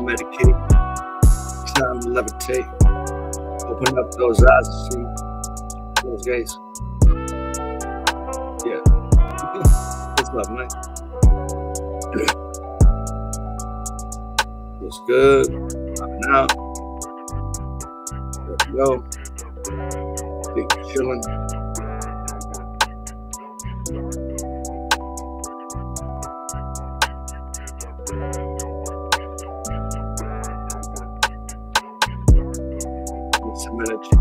Medicate. It's time to levitate. Open up those eyes and see those gates. Yeah. What's up, man? What's good? Popping out. There we go. Big chillin'. Some energy.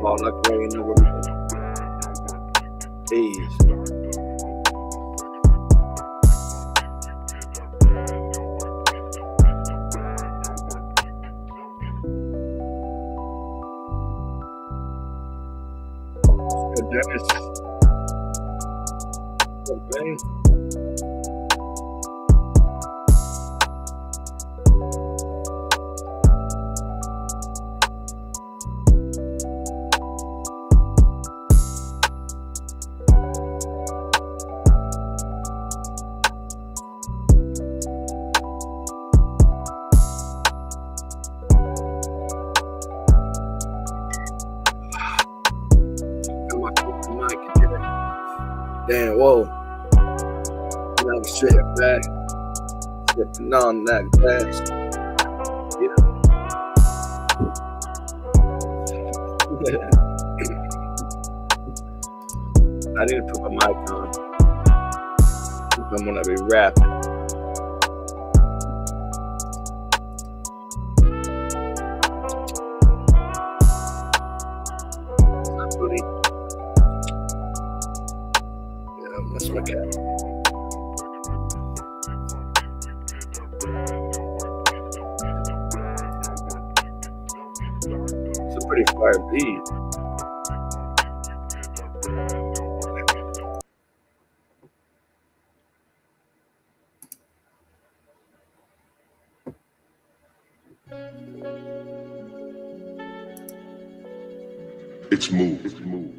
Fall like rain over me. Peace. Good Dennis. Okay. Damn, whoa. Now I'm sitting back, sipping on that glass. Yeah. I need to put my mic on. I'm gonna be rapping. Booty. That's my cat. It's a pretty fire beat. It's move. It's move.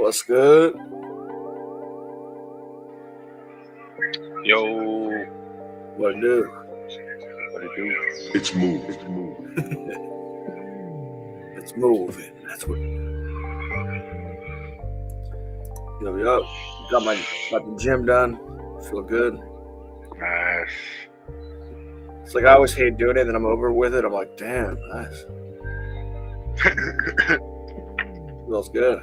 What's good? Yo, What it do? what it do? It's move. It's move. It's moving. That's what. Yo. Got the gym done. Feel good. Nice. It's like I always hate doing it, and then I'm over with it. I'm like, damn, nice. Feels good.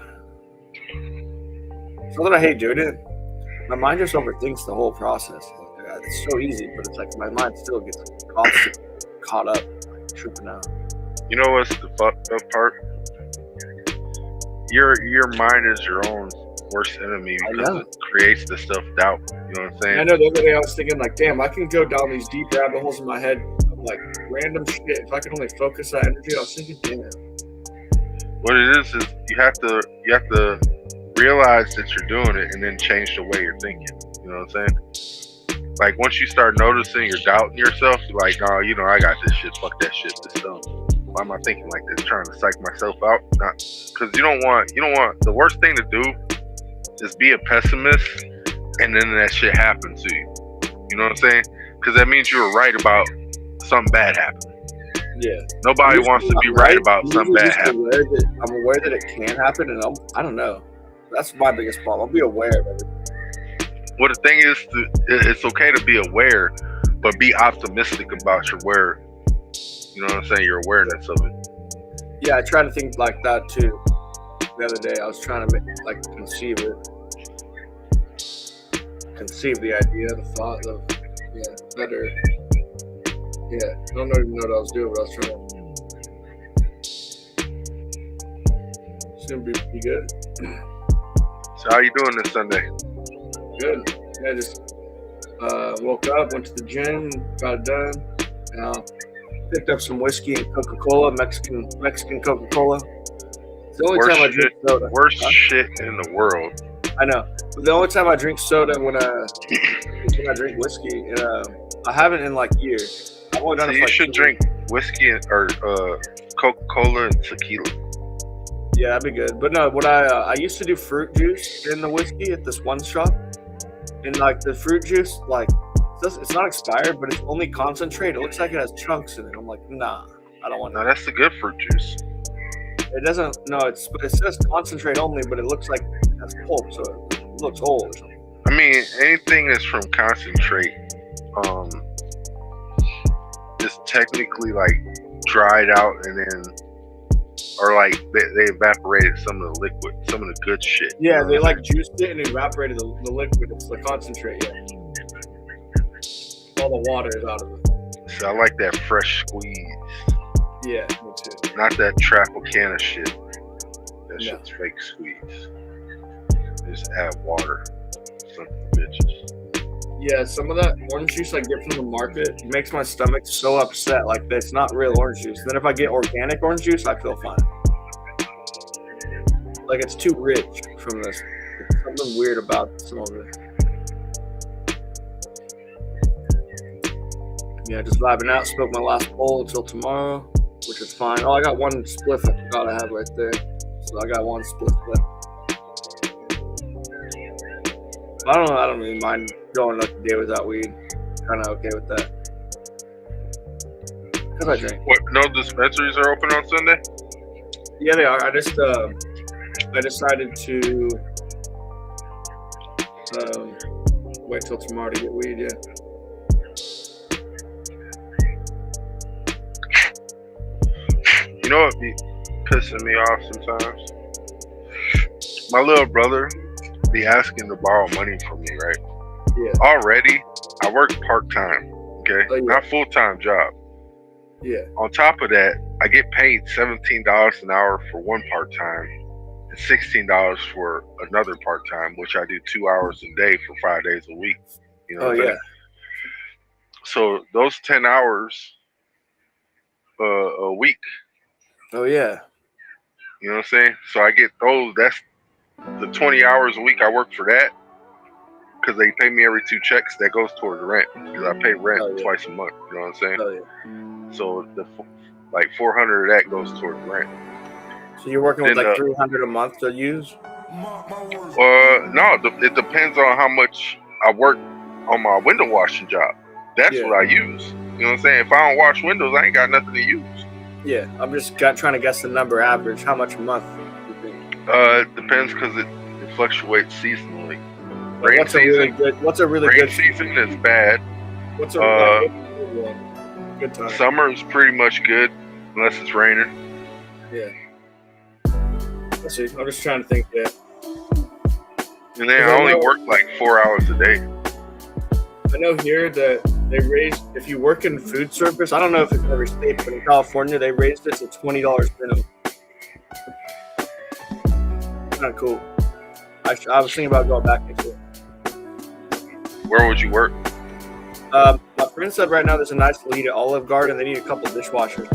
It's not that I hate doing it. My mind just overthinks the whole process. It's so easy, but it's like my mind still gets caught up, tripping out. You know what's the fucked up part? Your mind is your own worst enemy because it creates the self-doubt. You know what I'm saying? I know the other day I was thinking like, damn, I can go down these deep rabbit holes in my head of like random shit. If I can only focus that energy, I was thinking, damn. What it is you have to realize that you're doing it and then change the way you're thinking. You know what I'm saying? Like once you start noticing you're doubting yourself, you're like, oh, you know, I got this shit. Fuck that shit. This dumb. Why am I thinking like this? Trying to psych myself out? Not because you don't want. The worst thing to do is be a pessimist, and then that shit happens to you. You know what I'm saying? Because that means you were right about something bad happening. Yeah. Nobody wants to be right about something bad happening. I'm aware that it can happen, and I don't know. That's my biggest problem. I'll be aware of it. Well, the thing is, it's okay to be aware, but be optimistic about your aware. You know what I'm saying? Your awareness of it. Yeah, I try to think like that too. The other day, I was trying to conceive the idea, the thought of better. Yeah, I don't even know what I was doing, but I was trying to. It's gonna be good. So how you doing this Sunday? Good. Yeah, just woke up, went to the gym, got it done. Now picked up some whiskey and Coca-Cola, Mexican Coca-Cola. It's the only time I drink soda. Worst shit in the world. I know. But the only time I drink soda is when I drink whiskey. I haven't in like years. I've only done it for you should drink whiskey or Coca-Cola and tequila. Yeah, that'd be good. But no, what I used to do fruit juice in the whiskey at this one shop. And like the fruit juice, like it's not expired, but it's only concentrate. It looks like it has chunks in it. I'm like, nah, I don't want that. No, that's the good fruit juice. It doesn't. No, it says concentrate only, but it looks like it has pulp, so it looks old or something. I mean, anything that's from concentrate, is technically like dried out and then, or like they evaporated some of the liquid, some of the good shit. Yeah, they like juiced it and evaporated the liquid. It's the concentrate. Yeah. All the water is out of it. So I like that fresh squeeze. Yeah, me too. Not that Tropicana shit. That shit's fake squeeze. Just add water. Something bitches. Yeah, some of that orange juice I get from the market makes my stomach so upset. Like, it's not real orange juice. Then if I get organic orange juice, I feel fine. Like, it's too rich from this. There's something weird about some of it. Yeah, just vibing out. Smoked my last bowl until tomorrow, which is fine. Oh, I got one spliff I forgot I had right there. So I got one spliff left. I don't really mind going like a day without weed. Kind of okay with that. Because I drink. What? No dispensaries are open on Sunday? Yeah, they are. I decided to wait till tomorrow to get weed. Yeah. You know what be pissing me off sometimes? My little brother be asking to borrow money from me, right? Yeah. Already, I work part-time, okay? Oh, yeah. Not full-time job. Yeah. On top of that, I get paid $17 an hour for one part-time and $16 for another part-time, which I do 2 hours a day for 5 days a week. You know what I'm saying? So those 10 hours a week. Oh, yeah. You know what I'm saying? So I get those. That's the 20 hours a week I work for that. Because they pay me every 2 checks. That goes towards rent. Because I pay rent twice a month. You know what I'm saying? Oh, yeah. So the like $400 of that goes towards rent. So you're working with like $300 a month to use? No, it depends on how much I work on my window washing job. That's what I use. You know what I'm saying? If I don't wash windows, I ain't got nothing to use. Yeah, I'm just trying to guess the number average. How much a month do you think? It depends because it fluctuates seasonally. What's a really rain good season is bad. What's a really good one? Good time. Summer is pretty much good unless it's raining. Yeah. Let's see. I'm just trying to think. Yeah. And then I only work like 4 hours a day. I know here that they raised, if you work in food service, I don't know if it's every state, but in California, they raised it to $20 minimum. Kind of cool. I was thinking about going back into it. Where would you work? My friend said right now there's a nice lead at Olive Garden. They need a couple dishwashers.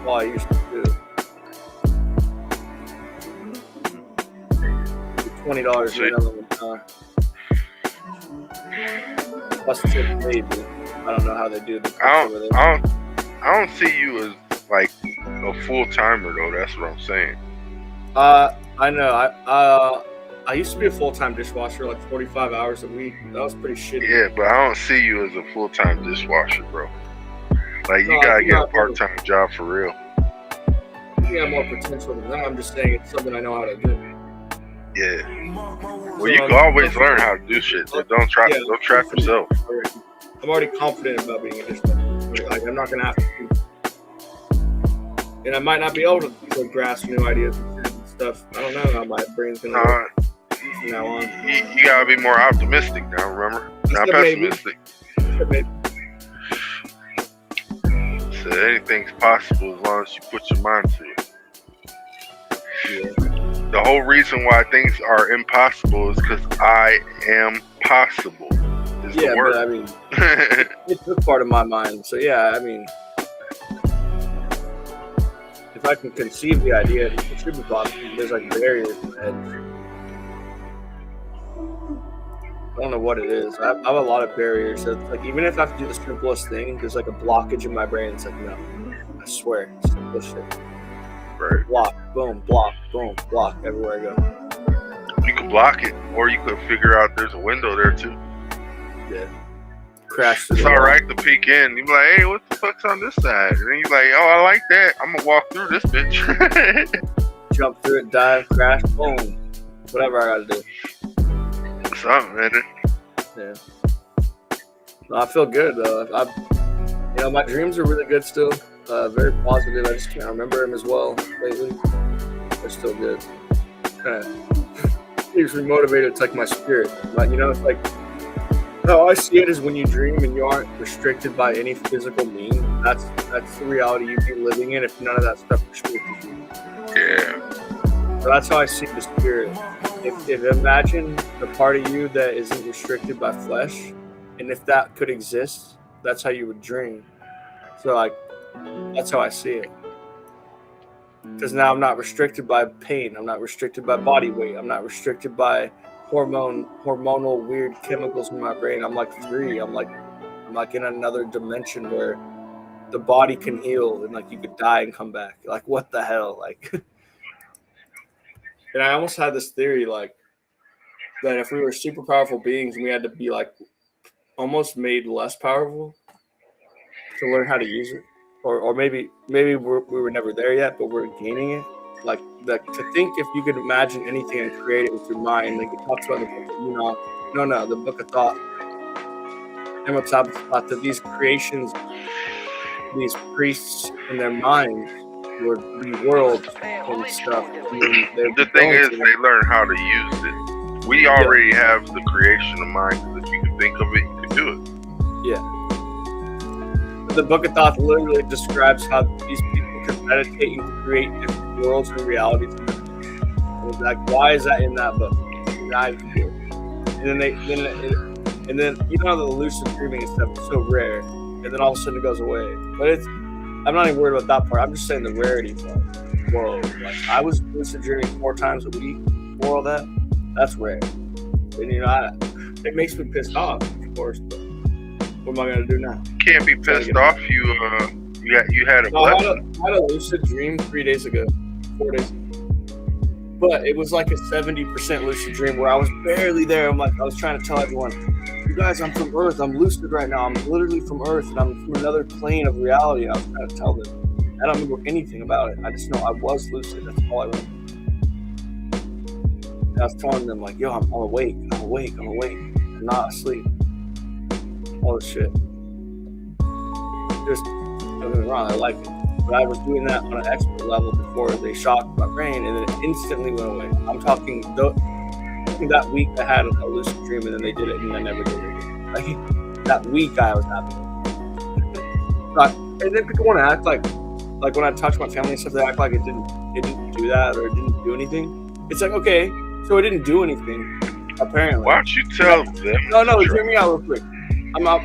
Well, I used to do $20 minimum. Plus tip maybe. I don't know how they do the. I don't see you as like a full timer though. That's what I'm saying. I know. I used to be a full-time dishwasher, like 45 hours a week. That was pretty shitty. Yeah, but I don't see you as a full-time dishwasher, bro. Like, you gotta get a part-time job for real. I think I have more potential than that. I'm just saying it's something I know how to do. Yeah. Well, you can always learn how to do shit. So don't trap yourself. I'm already confident about being a dishwasher. Like, I'm not gonna have to. And I might not be able to grasp new ideas and stuff. I don't know how my brain's gonna work from now on. You gotta be more optimistic now, remember? Not pessimistic. So anything's possible as long as you put your mind to it. Yeah. The whole reason why things are impossible is because I am possible. Yeah, but I mean, it's a part of my mind. So yeah, I mean, if I can conceive the idea, it should be possible. There's like barriers in my head. I don't know what it is. I have a lot of barriers. So it's like even if I have to do the simplest thing, there's like a blockage in my brain. It's like no, I swear, it's bullshit. Right. Block, boom, block everywhere I go. You could block it, or you could figure out there's a window there too. Yeah. Crash. It's all right to peek in. You be like, hey, what the fuck's on this side? And then you like, oh, I like that. I'm gonna walk through this bitch. Jump through it, dive, crash, boom. Whatever I gotta do. Something, man. Yeah. No, I feel good though. My dreams are really good still. Very positive. I just can't remember them as well lately. They're still good. Kind of keeps me motivated. It's like my spirit. But it's like how I see it is when you dream and you aren't restricted by any physical means. That's the reality you'd be living in if none of that stuff restricted you. Yeah. So that's how I see the spirit. If imagine the part of you that isn't restricted by flesh, and if that could exist, that's how you would dream. So that's how I see it. Because now I'm not restricted by pain. I'm not restricted by body weight. I'm not restricted by hormonal weird chemicals in my brain. I'm like free. I'm like in another dimension where the body can heal and like you could die and come back. Like what the hell? Like and I almost had this theory like that if we were super powerful beings and we had to be like almost made less powerful to learn how to use it. Or maybe we were never there yet, but we're gaining it. Like to think if you could imagine anything and create it with your mind, like it talks about the book, the book of thought. 𝍊🋼🍊 that these creations, these priests in their minds would be worlds and stuff. The thing is, they learn how to use it. We already have the creation of mind. If you can think of it, you can do it. Yeah. The book of thought literally describes how these people can meditate and create different worlds and realities. And like, why is that in that book? And then the lucid dreaming and stuff is so rare, and then all of a sudden it goes away. But I'm not even worried about that part. I'm just saying the rarity part. Whoa, like I was lucid dreaming 4 times a week before all that. That's rare. And it makes me pissed off, of course. But what am I gonna do now? Can't be pissed off. You had a blessing. I had a lucid dream 3 days ago, 4 days ago. But it was like a 70% lucid dream where I was barely there. I was trying to tell everyone, you guys, I'm from Earth. I'm lucid right now. I'm literally from Earth, and I'm from another plane of reality. And I was trying to tell them. I don't remember anything about it. I just know I was lucid. That's all I remember. And I was telling them, like, yo, I'm awake. I'm awake. I'm awake. I'm not asleep. All this shit. Just, don't get me wrong, I like it. But I was doing that on an expert level before they shocked my brain, and then it instantly went away. I'm talking that week I had a lucid dream, and then they did it, and I never did it again. Like, that week I was happy. And then people want to act like when I talk to my family and stuff, they act like it didn't do that or it didn't do anything. It's like, okay, so it didn't do anything, apparently. Why don't you tell them? No, hear me out real quick.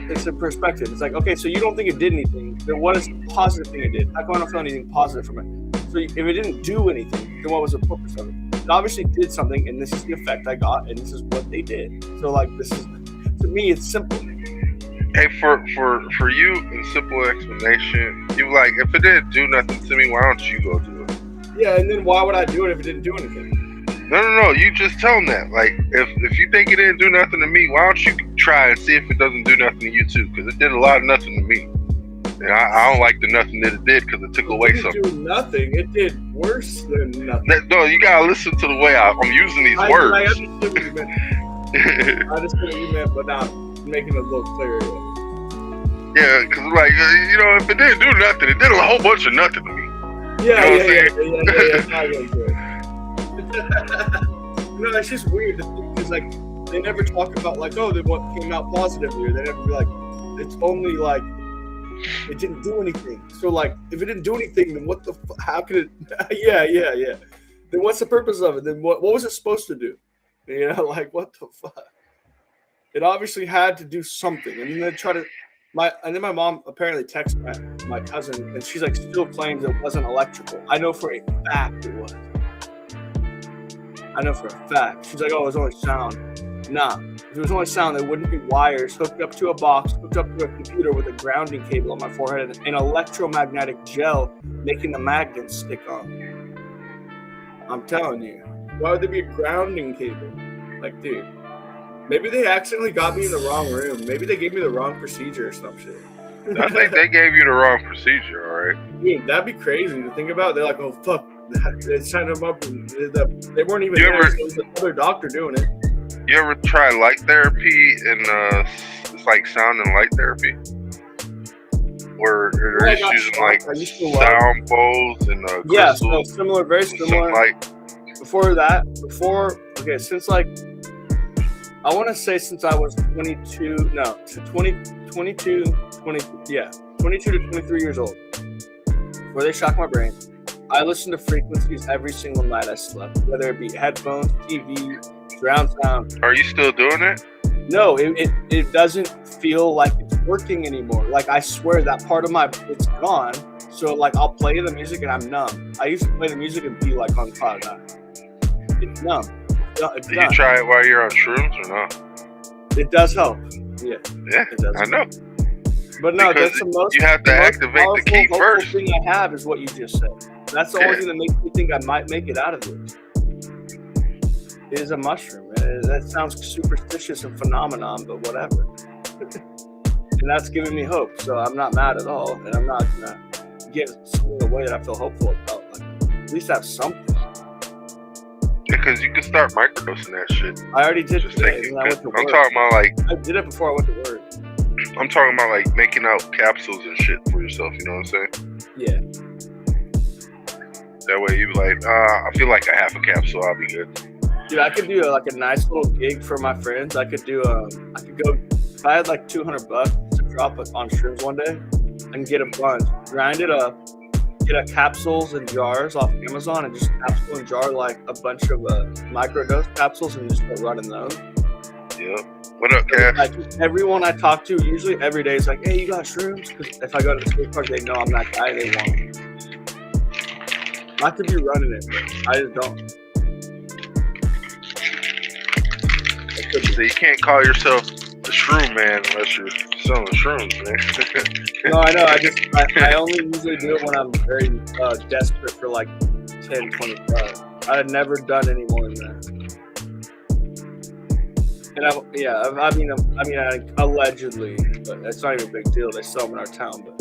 It's a perspective. It's like, okay, so you don't think it did anything, then what is the positive thing it did? How come I don't feel anything positive from it? So if it didn't do anything, then what was the purpose of it? It obviously did something, and this is the effect I got, and this is what they did. So, like, this is, to me, it's simple. Hey, for you, in simple explanation, you like, if it didn't do nothing to me, why don't you go do it? Yeah, and then why would I do it if it didn't do anything? No, you just tell them that. Like, if you think it didn't do nothing to me, why don't you try and see if it doesn't do nothing to you too? Because it did a lot of nothing to me. And I don't like the nothing that it did because it took away something. It didn't do nothing. It did worse than nothing. No, you gotta listen to the way I'm using these words. I understood what you meant. I understood what you meant, but now making it a little clearer. Yeah, because like, you know, if it didn't do nothing, it did a whole bunch of nothing to me. Yeah. No, it's just weird to think, because like they never talk about like, oh, what came out positively, or they never be like, it's only like it didn't do anything. So like, if it didn't do anything, then what the? How could it? Yeah. Then what's the purpose of it? Then what was it supposed to do? You know, like what the fuck? It obviously had to do something, and then they try to. And then my mom apparently texted my cousin, and she's like still claims it wasn't electrical. I know for a fact it was. I know for a fact. She's like, oh, it was only sound. Nah, if it was only sound, there wouldn't be wires hooked up to a box, hooked up to a computer with a grounding cable on my forehead and an electromagnetic gel making the magnets stick on. I'm telling you. Why would there be a grounding cable? Like, dude. Maybe they accidentally got me in the wrong room. Maybe they gave me the wrong procedure or some shit. I think they gave you the wrong procedure, all right? Dude, that'd be crazy to think about. They're like, oh, fuck. They signed them up. And they weren't even there. So it was another doctor doing it. You ever try light therapy and it's like sound and light therapy? Where they're using like sound bowls and yeah, so similar, very similar. Since like, I want to say since I was 22 to 23 years old, where they shocked my brain. I listened to frequencies every single night I slept, whether it be headphones, TV, surround sound. Are you still doing it? No, it doesn't feel like it's working anymore. Like, I swear that part of it's gone. So like, I'll play the music and I'm numb. I used to play the music and be like on cloud nine. It's numb. Did you try it while you're on shrooms or not? It does help. Yeah, it does. I know. But no, because that's the most. You have to activate the key first. The thing I have is what you just said. That's the only thing that makes me think I might make it out of this. It is a mushroom. That sounds superstitious and phenomenon, but whatever. And that's giving me hope. So I'm not mad at all, and I'm not gonna give something away that I feel hopeful about. Like, at least have something. Because you can start microdosing that shit. I already did today. I'm talking about like. I did it before I went to work. I'm talking about like making out capsules and shit for yourself. You know what I'm saying? Yeah. That way you be like, I feel like a half a capsule, I'll be good. Dude, I could do like a nice little gig for my friends. I could do I could go if I had like $200 to drop it on shrooms one day and get a bunch, grind it up, get capsules and jars off Amazon and just capsule and jar like a bunch of microdose capsules and just start running those. Yep. What up, Cash? Like, everyone I talk to, usually every day, is like, hey, you got shrooms? Because if I go to the skate park, they know I'm that guy. They want them. Not to be running it, but I just don't. So you can't call yourself the shroom man unless you're selling shrooms, man. No, I know. I only usually do it when I'm very desperate for like 10, 20 bucks. I had never done any more than that. And allegedly, but it's not even a big deal. They sell them in our town, but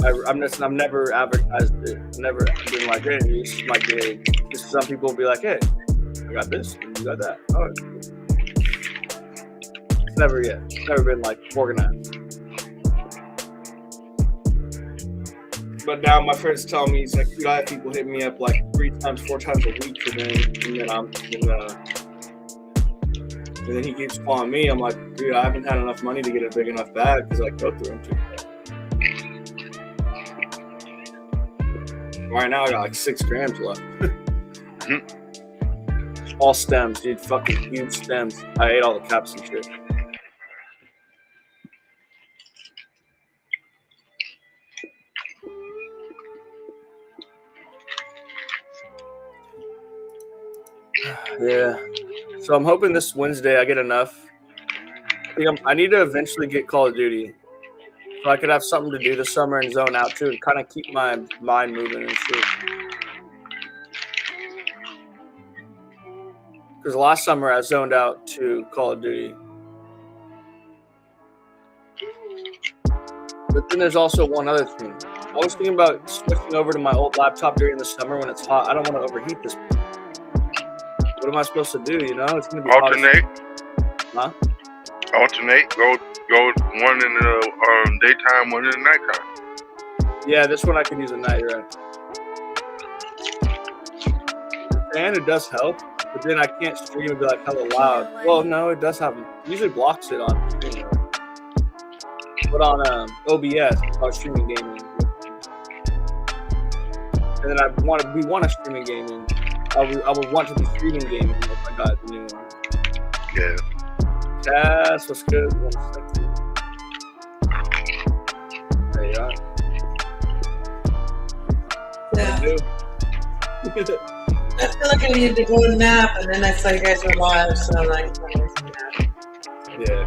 I've never advertised it. Never been like, hey, this is my gig. Just some people will be like, hey, I got this, and you got that. Oh, it's never been like organized. But now my friend's telling me, he's like, dude, I have people hit me up like 3 times, 4 times a week for them, and then he keeps calling me. I'm like, dude, I haven't had enough money to get a big enough bag because I go through them too. Right now, I got like 6 grams left. All stems, dude. Fucking huge stems. I ate all the caps and shit. Yeah. So I'm hoping this Wednesday I get enough. I need to eventually get Call of Duty. So I could have something to do this summer and zone out too, and kind of keep my mind moving and shit. Because last summer I zoned out to Call of Duty. But then there's also one other thing. I was thinking about switching over to my old laptop during the summer when it's hot. I don't want to overheat this. What am I supposed to do? You know, it's gonna be alternate. Huh? Alternate. Go one in the daytime, one in the nighttime. Yeah, this one I can use at night, right? And it does help, but then I can't stream and be like hella loud. Well, no, it does have. It usually blocks it on stream. But on OBS, about streaming gaming. And then we want to streaming gaming. I would want to be streaming gaming if I got the new one. Yeah. Cass, what's good? 1 second. There you are. Yeah. I feel like I needed to go nap, and then I saw you guys were live, so I'm like, yeah.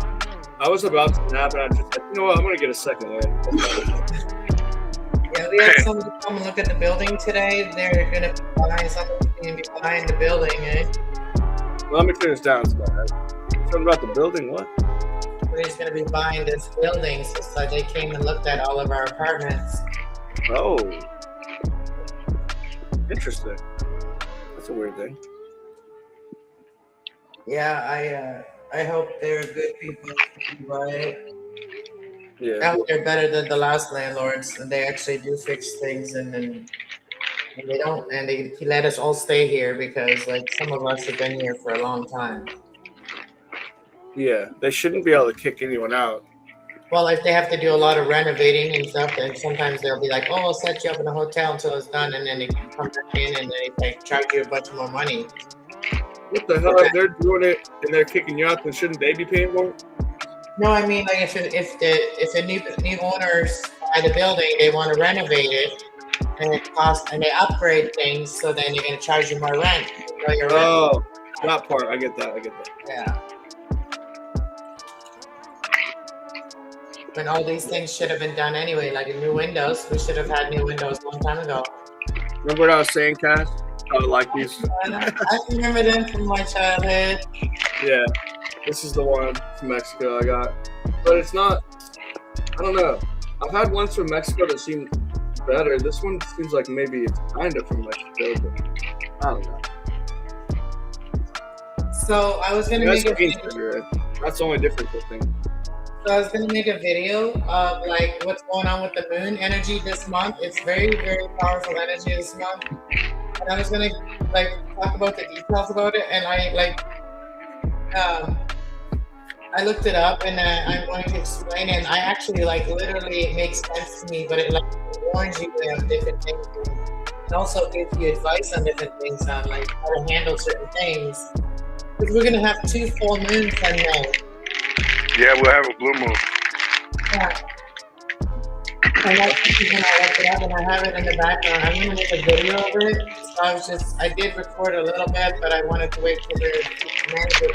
I was about to nap, and I just like, you know what? I'm gonna get a second win. Yeah, we had somebody come and look at the building today. They're gonna be buying the building, eh? Well, let me turn this down. Something about the building, what? We're just gonna be buying this building, so they came and looked at all of our apartments. Oh. Interesting. That's a weird thing. Yeah, I hope they're good people, right? Yeah. I hope they're better than the last landlords, and they actually do fix things, and they don't, and they let us all stay here because like some of us have been here for a long time. Yeah, they shouldn't be able to kick anyone out. Well, if they have to do a lot of renovating and stuff, then sometimes they'll be like, "Oh, I'll set you up in a hotel until it's done," and then they can come back in and they like charge you a bunch more money. What the hell? If they're doing it and they're kicking you out, then shouldn't they be paying for it? No, I mean like if the new owners buy the building, they want to renovate it, and it costs and they upgrade things, so then they're gonna charge you more rent. Oh, that part, I get that. Yeah. When all these things should have been done anyway, like new windows. We should have had new windows a long time ago. Remember what I was saying, Cass? I would like these. I remember them from my childhood. Yeah, this is the one from Mexico I got. But it's not, I don't know. I've had ones from Mexico that seem better. This one seems like maybe it's kind of from Mexico, but I don't know. So I was going to make a video. That's the only difference, I think. So I was going to make a video of like what's going on with the moon energy this month. It's very, very powerful energy this month. And I was going to like talk about the details about it. And I looked it up and I'm going to explain it. And I actually like literally it makes sense to me, but it like warns you of different things. It also gives you advice on different things on like how to handle certain things. Because we're going to have 2 full moons in May. Yeah, we'll have a blue moon. Yeah. And that's when I looked it up and I have it in the background. I'm gonna make a video of it. So I did record a little bit, but I wanted to wait for the manager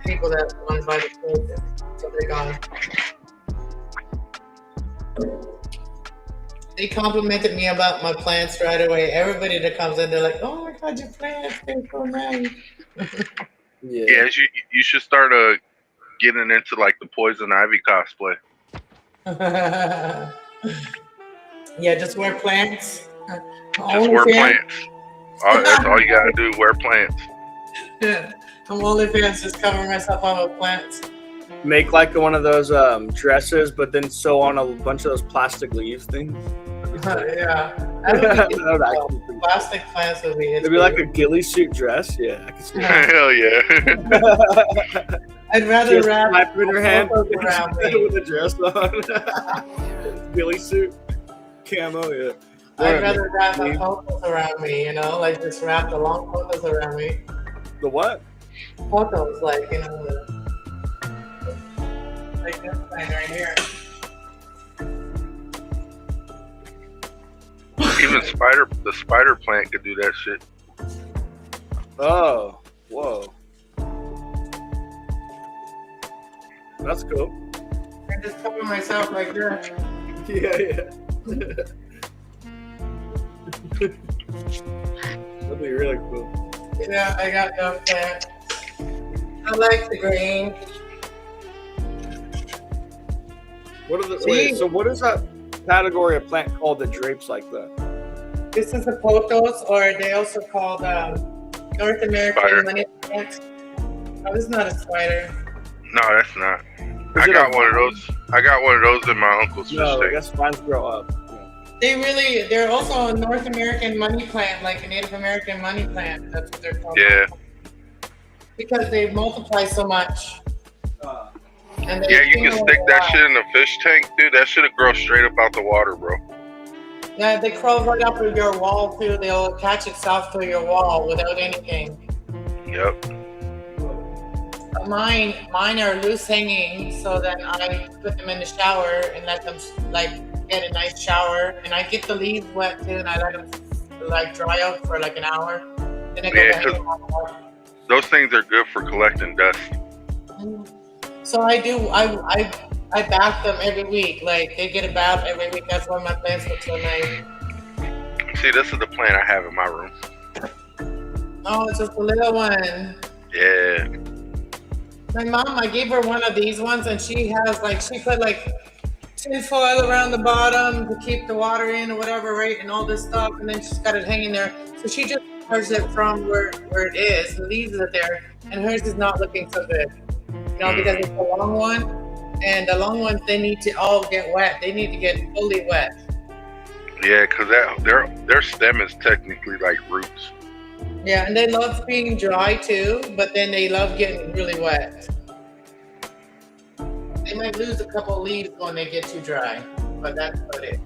people that want to buy the place, so they're gone. They complimented me about my plants right away. Everybody that comes in, they're like, "Oh my god, your plants, they're so nice." Yeah, you should start getting into like the poison ivy cosplay. Yeah, just wear plants. Just wear plants. That's all you gotta do. Wear plants. Yeah. I'm OnlyFans, just covering myself up with plants. Make like one of those dresses, but then sew on a bunch of those plastic leaves things. Yeah. That would actually be Plastic plants would be. It'd be like a ghillie suit dress. Yeah, I can see that. Hell yeah. I'd rather wrap sniper in her hand around me. with a dress on. Ghillie suit, camo. Yeah. I'd rather wrap the photos around me, you know, like just wrap the long photos around me. The what? Photos, like, you know, like this thing right here. Even the spider plant could do that shit. Oh, whoa. That's cool. I just cover myself like this. Yeah. That'd be really cool. Yeah, I got no plant. I like the green. So what is that category of plant called that drapes like that? This is a pothos, or they also called North American money plant. Oh, this is not a spider. No, that's not. I got one of those. I got one of those in my uncle's fish No, I tank. guess mines grow up. They're also a North American money plant, like a Native American money plant. That's what they're called. Yeah. Because they multiply so much. And Yeah, you can stick that shit in the fish tank, dude. That shit'll grow straight up out the water, bro. Yeah, they crawl right up to your wall too. They'll attach itself to your wall without anything. Yep. Mine are loose hanging, so then I put them in the shower and let them like get a nice shower. And I get the leaves wet too, and I let them like dry out for like an hour. Then I go back in the water. Those things are good for collecting dust. So I do. I bath them every week. Like they get a bath every week. That's why my plants look so nice. See, this is the plant I have in my room. Oh, it's just a little one. Yeah. My mom, I gave her one of these ones, and she put like tin foil around the bottom to keep the water in or whatever, right? And all this stuff, and then she's got it hanging there. So she just covers it from where it is and leaves it there. And hers is not looking so good, you know, because it's a long one. And the long ones, they need to all get wet. They need to get fully wet. Yeah, because their stem is technically like roots. Yeah, and they love being dry too, but then they love getting really wet. They might lose a couple leaves when they get too dry, but that's about it.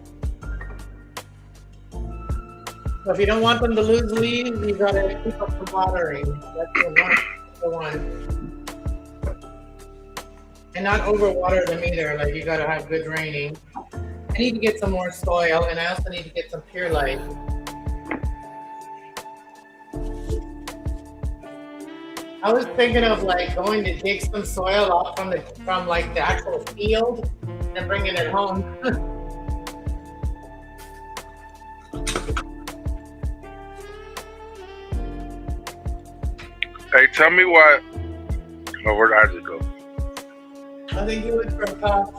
So if you don't want them to lose leaves, you gotta keep up the watering. That's the one. And not overwater them either. Like you gotta have good draining. I need to get some more soil, and I also need to get some perlite. I was thinking of like going to dig some soil off from like the actual field and bringing it home. Hey, tell me why. Oh, where'd Isaac go? I think he went for a puff.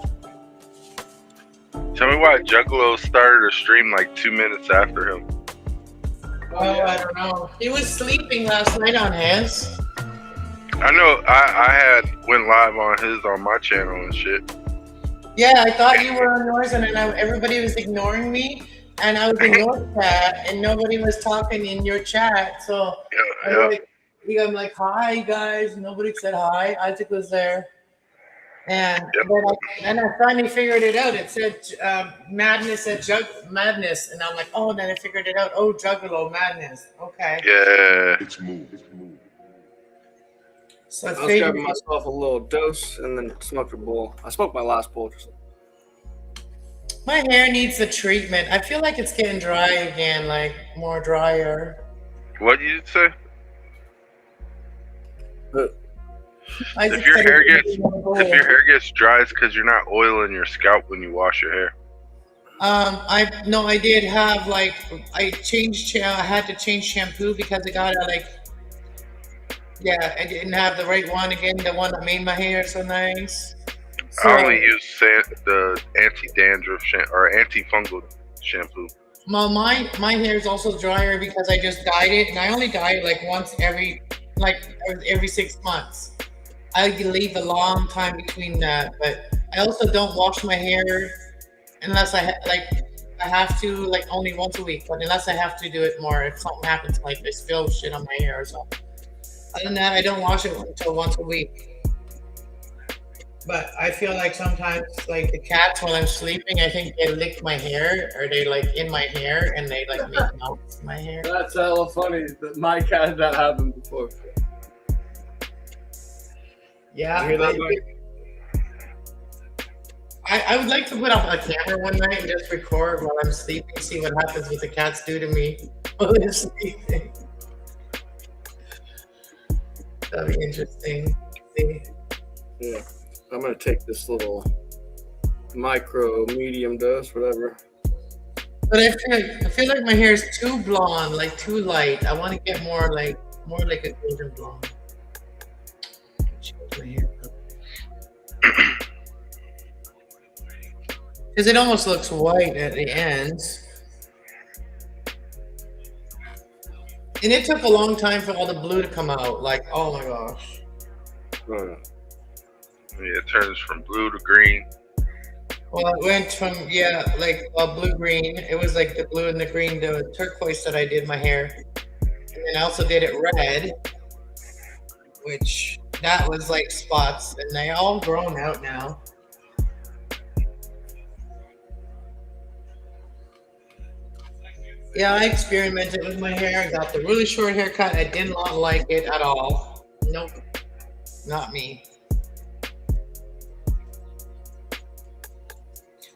Tell me why Juggalo started a stream like 2 minutes after him. Oh, I don't know. He was sleeping last night on his. I know. I went live on his on my channel and shit. Yeah, I thought you were on yours, and then everybody was ignoring me, and I was in your chat, and nobody was talking in your chat. So I'm like, hi guys. Nobody said hi. Isaac was there, and then I finally figured it out. It said madness at madness, and I'm like, oh. Then I figured it out. Oh, Juggalo madness. Okay. Yeah. It's moved. So I was grabbing myself a little dose and then smoked a bowl. I smoked my last bowl. My hair needs a treatment. I feel like it's getting dry again, like more drier. What did you say? If your hair gets dry, it's because you're not oiling your scalp when you wash your hair. I did have like I had to change shampoo because it got I didn't have the right one again, the one that made my hair so nice. So I only use the anti-dandruff or antifungal shampoo. well, my hair is also drier because I just dyed it, and I only dye it like once every 6 months. I leave a long time between that, but I also don't wash my hair unless I have to, like, only once a week. But unless I have to do it more, if something happens, like I spill shit on my hair or something. Other than that, I don't wash it until once a week. But I feel like sometimes, like the cats, while I'm sleeping, I think they lick my hair, or they like in my hair, and they like make mouths in my hair. That's hella funny. My cat had that happen before. Yeah, You hear that, but Mike? I would like to put up a camera one night and just record while I'm sleeping, see what happens with the cats do to me while they're sleeping. That'd be interesting. See? Yeah. I'm gonna take this little micro, medium dose, whatever. But I feel like my hair is too blonde, like too light. I want to get more like a golden blonde. Change my hair because it almost looks white at the ends. And it took a long time for all the blue to come out. Like, oh my gosh. Oh, Yeah, it turns from blue to green. Well, it went from blue green. It was like the blue and the green, the turquoise that I did my hair, and then I also did it red, which that was like spots, and they all grown out now. Yeah, I experimented with my hair. I got the really short haircut. I did not like it at all. Nope, not me.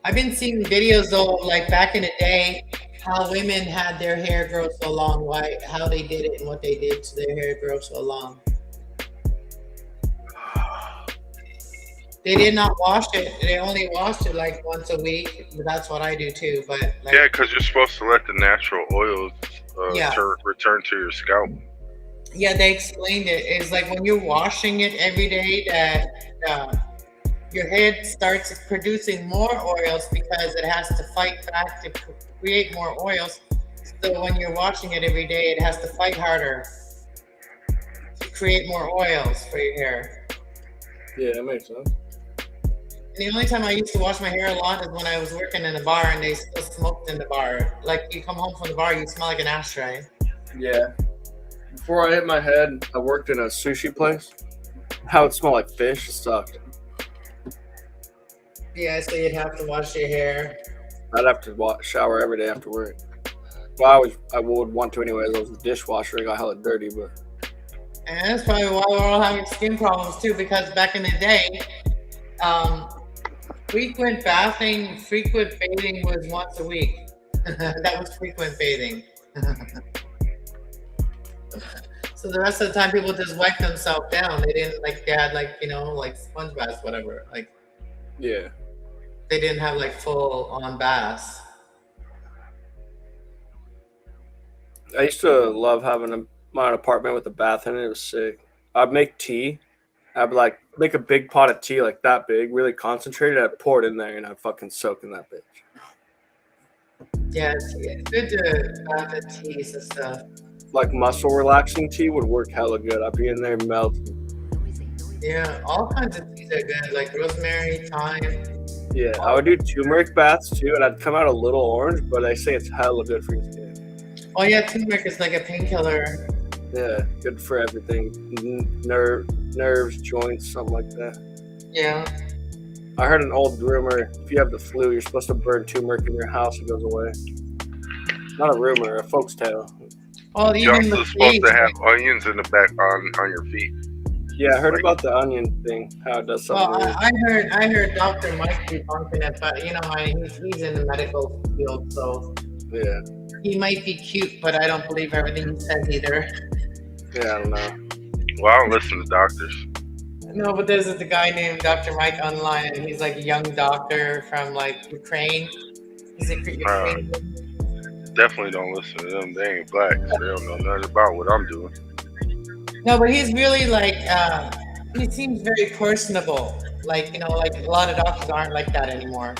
I've been seeing videos though, like back in the day, how women had their hair grow so long, how they did it and what they did to their hair grow so long. They did not wash it. They only washed it like once a week. That's what I do too. But like, Yeah, because you're supposed to let the natural oils Yeah. return to your scalp. yeah, they explained it. It's like when you're washing it every day that your head starts producing more oils because it has to fight back to create more oils. So when you're washing it every day, it has to fight harder to create more oils for your hair. yeah, that makes sense. And the only time I used to wash my hair a lot is when I was working in a bar and they still smoked in the bar. Like you come home from the bar, you smell like an ashtray. Yeah. Before I hit my head, I worked in a sushi place. How it smelled like fish sucked. Yeah, so you'd have to wash your hair. I'd have to shower every day after work. Well, I would want to anyways. I was a dishwasher. I got hella dirty, but And that's probably why we're all having skin problems too, because back in the day, frequent bathing was once a week. That was frequent bathing. So the rest of the time, people just wiped themselves down. They didn't they had like sponge baths, whatever. Like yeah. they didn't have like full on baths. I used to love having my apartment with a bath in it. It was sick. I'd make tea. I'd like make a big pot of tea, like that big, really concentrated. I'd pour it in there and I'd fucking soak in that bitch. Yeah, it's good to bath in teas and stuff. Like muscle relaxing tea would work hella good. I'd be in there melting. Yeah, all kinds of teas are good, like rosemary, thyme. Yeah, I would do turmeric baths too, and I'd come out a little orange, but I say it's hella good for your skin. Oh yeah, turmeric is like a painkiller. Yeah, good for everything. Nerves, joints, something like that. Yeah. I heard an old rumor, if you have the flu, you're supposed to burn turmeric in your house, it goes away. Not a rumor, a folk's tale. Oh, You're even also the supposed feet. to have onions in the back on your feet. Yeah, I heard about the onion thing, how it does something Well, weird. I heard Dr. Mike debunking it, but he's in the medical field, so Yeah, he might be cute, but I don't believe everything he says either. yeah, I don't know. Well, I don't listen to doctors. No, but there's the guy named Dr. Mike online, and he's like a young doctor from like Ukraine, Is it your Nah. crazy? Definitely don't listen to them. They ain't black. So they don't know nothing about what I'm doing. No, but he's really like, he seems very personable. Like, you know, like a lot of doctors aren't like that anymore.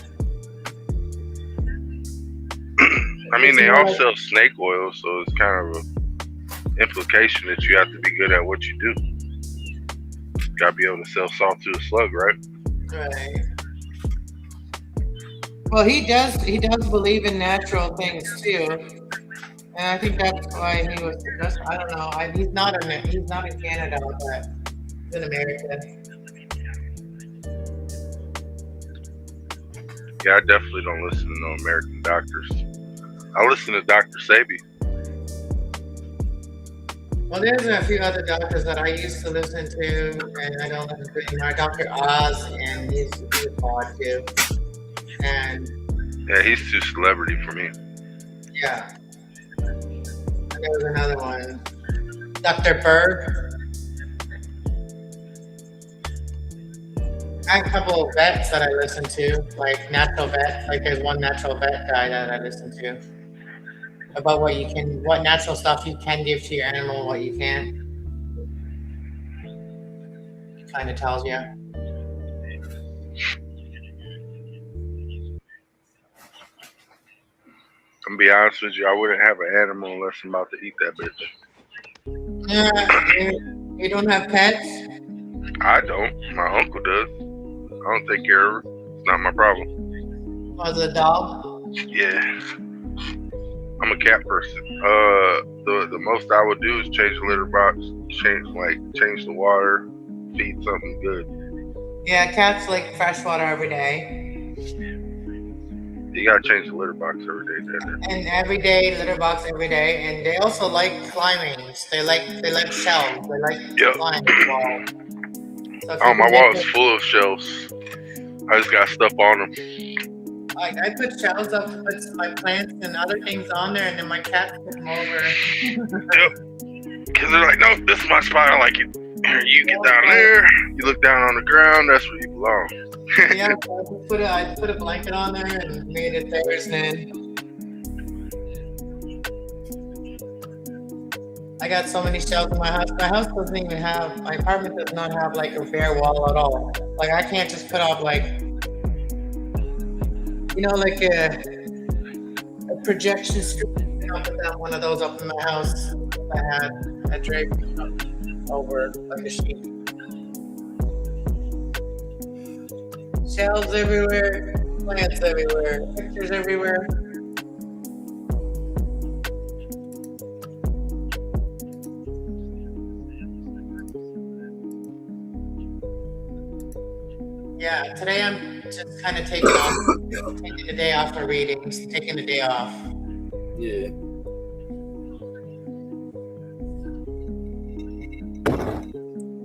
I mean, It's they more all like- sell snake oil, so it's kind of a implication that you have to be good at what you do. Gotta be able to sell salt to a slug, right? Right. Well, he does believe in natural things too, and I think that's why he was. I don't know. He's not in Canada, but he's in America. Yeah, I definitely don't listen to no American doctors. I listen to Dr. Sebi. Well, there's a few other doctors that I used to listen to, and I don't listen to anymore. Dr. Oz, and he's odd too. And Yeah, he's too celebrity for me. yeah, and there was another one, Dr. Berg. I have a couple of vets that I listen to, like natural vet. Like there's one natural vet guy that I listen to about what natural stuff you can give to your animal, what you can't. It kind of tells you. I'm gonna be honest with you, I wouldn't have an animal unless I'm about to eat that bitch. Yeah, you don't have pets? I don't. My uncle does. I don't take care of her. It's not my problem. Was a dog? Yeah. I'm a cat person. The most I would do is change the litter box, change the water, feed something good. Yeah, cats like fresh water every day. You gotta change the litter box every day, Dad. And every day, litter box every day. And they also like climbing. They like shells. They like to Yep. climb the wall. So if Oh, you my can wall make is it- full of shells. I just got stuff on them. Like I put shells up to put my plants and other things on there, and then my cats put them over. Because they're like, no, this is my spot. I like it. Here, you get down there. You look down on the ground. That's where you belong. Yeah, so I just put a blanket on there and made it theirs. And then I got so many shells in my house. My house doesn't even have. My apartment does not have like a bare wall at all. Like I can't just put up like, you know, like a projection screen. I'll put that one of those up in my house. I had a drape over like a sheet. Shelves everywhere, plants everywhere, pictures everywhere. Yeah, today I'm just kind of taking the day off for readings, taking the day off. Yeah.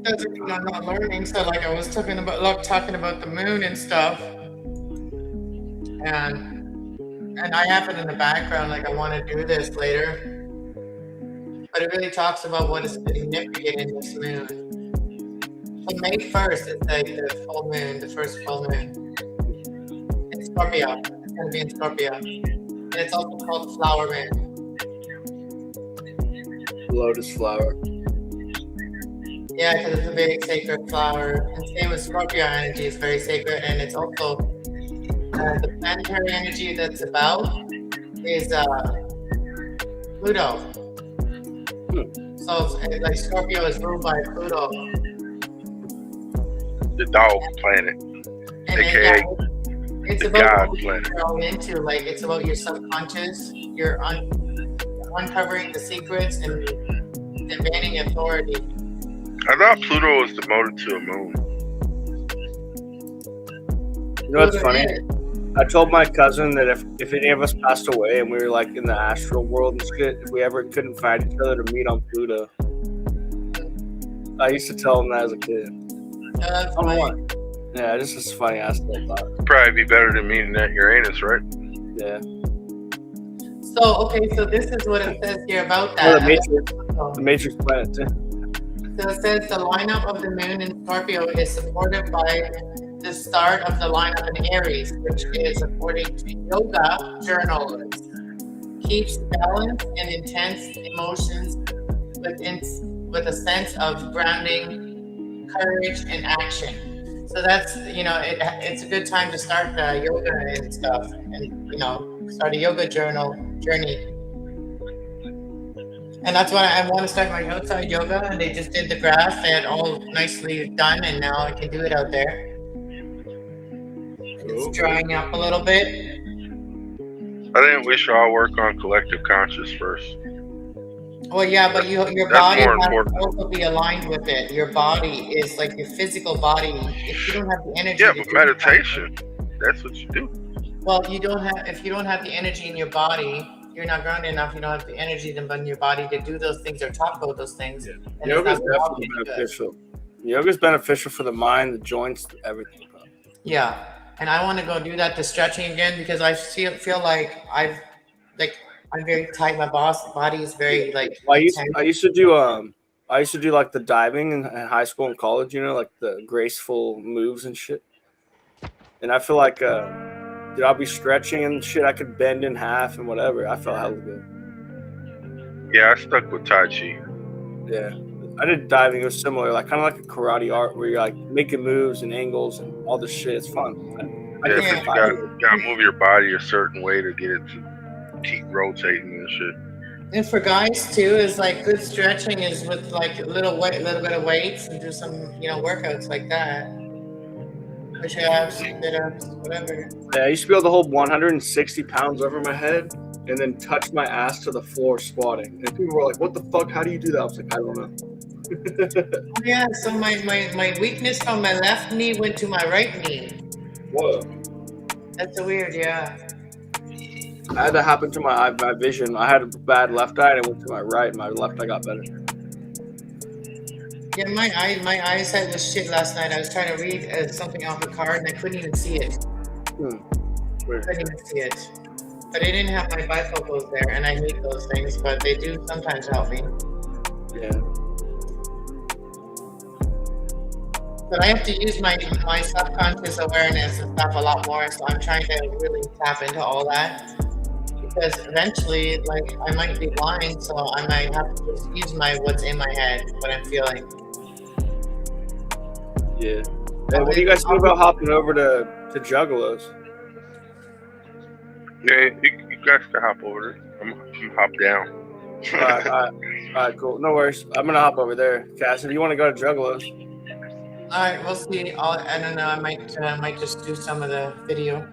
Because I'm not learning, so like I was talking about the moon and stuff, and I have it in the background, like I want to do this later, but it really talks about what is significant in this moon. So May 1st is like the full moon, the first full moon. In Scorpio, it's gonna be in Scorpio, and it's also called flower moon. Lotus flower. Yeah, because it's a very sacred flower. And same with Scorpio energy is very sacred, and it's also the planetary energy that's about is Pluto. So it's like Scorpio is ruled by Pluto, The dog planet. and AKA then, it's the about God what planet. you're all into. Like it's about your subconscious. You're uncovering the secrets and demanding authority. I thought Pluto was demoted to a moon. You know what's funny? I told my cousin that if any of us passed away and we were like in the astral world and shit, if we ever couldn't find each other to meet on Pluto. I used to tell him that as a kid. That's I'm why. one. Yeah, this is funny ass little thought. Probably be better than meeting at Uranus, right? Yeah. So so this is what it says here about Oh, that. the Matrix planet too. So it says the lineup of the moon in Scorpio is supported by the start of the lineup in Aries, which is, according to yoga journalists, keeps balance and intense emotions with a sense of grounding, courage, and action. So that's, it's a good time to start the yoga and stuff, and start a yoga journey. And that's why I want to start my outside yoga. And they just did the grass; they had all nicely done, and now I can do it out there. It's drying up a little bit. I think we should all work on collective conscious first. Well, yeah, but your That's body more has to important. also be aligned with it. Your body is like your physical body. If you don't have the energy, Yeah, to but do meditation, that's what you do. well, if you don't have the energy in your body, you're not grounded enough. You don't have the energy in your body to do those things or talk about those things. Yeah. And Yoga's it's not gonna help definitely you do it. beneficial. Yoga's beneficial for the mind, the joints, everything. Bro. Yeah, and I want to go do that, the stretching again, because I feel like I'm very tight. My body is very like. I tense. used to do like the diving in high school and college, like the graceful moves and shit. And I feel like dude, I'll be stretching and shit, I could bend in half and whatever. I felt hella good. Yeah, I stuck with Tai Chi. Yeah. I did diving, it was similar, like kind of like a karate art where you're like making moves and angles and all this shit. It's fun. I Yeah, different but you gotta move your body a certain way to get it to keep rotating and shit. And for guys too, is like good stretching is with like a little bit of weights and do some workouts like that. Push-ups, sit-ups, whatever. Yeah, I used to be able to hold 160 pounds over my head and then touch my ass to the floor squatting. And people were like, what the fuck? How do you do that? I was like, I don't know. Yeah, so my weakness from my left knee went to my right knee. Whoa. That's so weird, yeah. I had that happen to my vision. I had a bad left eye and it went to my right. My left eye got better. Yeah, my eyesight was shit last night. I was trying to read something off a card and I couldn't even see it. Weird. Couldn't even see it. But I didn't have my bifocals there, and I hate those things, but they do sometimes help me. Yeah. But I have to use my subconscious awareness and stuff a lot more, so I'm trying to really tap into all that. Because eventually, like, I might be blind, so I might have to just use what's in my head, what I'm feeling. Yeah. And what do you guys think about hopping over to Juggalos? Yeah, you guys can hop over there. I'm hop down. All right, cool. No worries. I'm gonna hop over there. Cass, if you want to go to Juggalos. All right, we'll see. I don't know. I might just do some of the video.